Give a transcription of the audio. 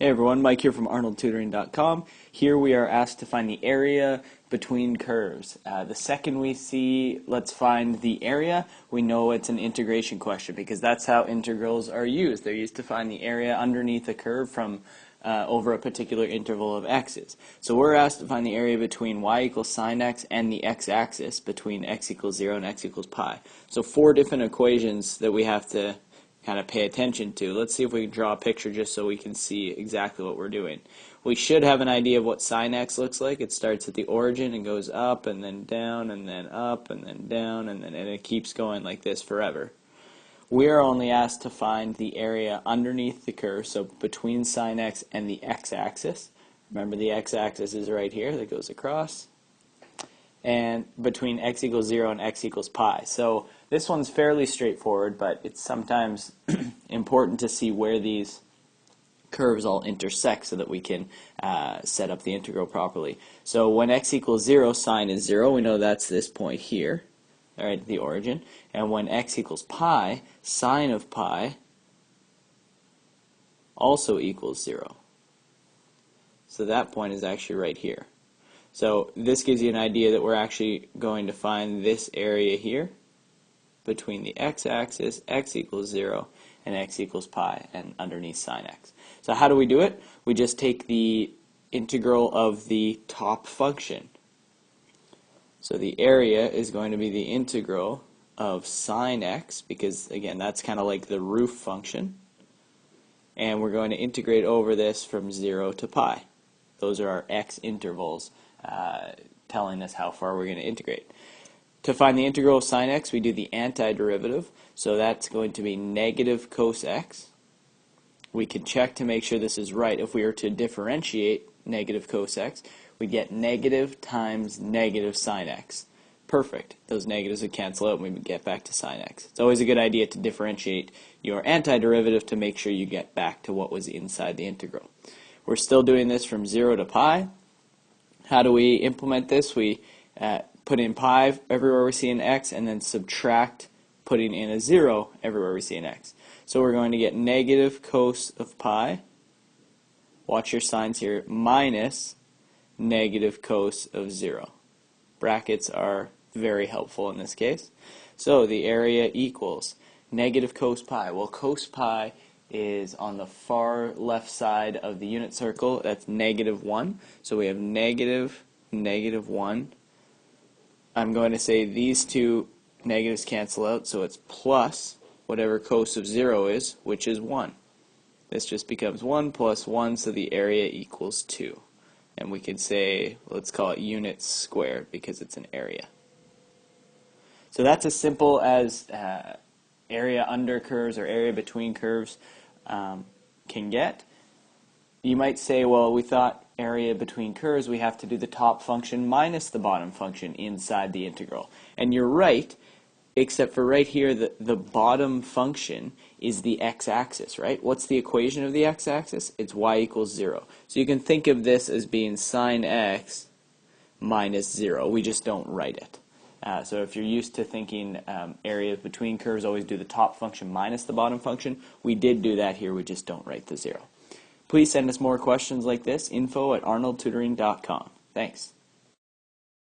Hey everyone, Mike here from ArnoldTutoring.com. Here we are asked to find the area between curves. The second we see, let's find the area, we know it's an integration question because that's how integrals are used. They're used to find the area underneath a curve from over a particular interval of x's. So we're asked to find the area between y equals sine x and the x-axis, between x equals 0 and x equals pi. So 4 different equations that we have to kind of pay attention to. Let's see if we can draw a picture just so we can see exactly what we're doing. We should have an idea of what sine x looks like. It starts at the origin and goes up and then down and then up and then down and it keeps going like this forever. We are only asked to find the area underneath the curve, so between sine x and the x-axis. Remember the x-axis is right here that goes across. And between x equals 0 and x equals pi. So this one's fairly straightforward, but it's sometimes important to see where these curves all intersect so that we can set up the integral properly. So when x equals 0, sine is 0. We know that's this point here, right at the origin. And when x equals pi, sine of pi also equals 0. So that point is actually right here. So this gives you an idea that we're actually going to find this area here between the x-axis, x equals 0, and x equals pi, and underneath sine x. So how do we do it? We just take the integral of the top function. So the area is going to be the integral of sine x, because again that's kind of like the roof function, and we're going to integrate over this from 0 to pi. Those are our x intervals telling us how far we're going to integrate. To find the integral of sine x, we do the antiderivative, so that's going to be negative cos x. We can check to make sure this is right. If we were to differentiate negative cos x, we'd get negative times negative sine x. Perfect. Those negatives would cancel out and we would get back to sine x. It's always a good idea to differentiate your antiderivative to make sure you get back to what was inside the integral. We're still doing this from 0 to pi. How do we implement this? We put in pi everywhere we see an x and then subtract putting in a 0 everywhere we see an x. So we're going to get negative cos of pi, watch your signs here, minus negative cos of 0. Brackets are very helpful in this case. So the area equals negative cos pi. Well, cos pi is on the far left side of the unit circle. That's negative 1. So we have negative, negative 1. I'm going to say these two negatives cancel out, so it's plus whatever cos of 0 is, which is 1. This just becomes 1 plus 1, so the area equals 2. And we could say, let's call it units squared because it's an area. So that's as simple as area under curves or area between curves can get. You might say, well, we thought area between curves, we have to do the top function minus the bottom function inside the integral. And you're right, except for right here, the bottom function is the x-axis, right? What's the equation of the x-axis? It's y equals 0. So you can think of this as being sine x minus 0. We just don't write it. So if you're used to thinking areas between curves always do the top function minus the bottom function, we did do that here, we just don't write the 0. Please send us more questions like this, info@arnoldtutoring.com. Thanks.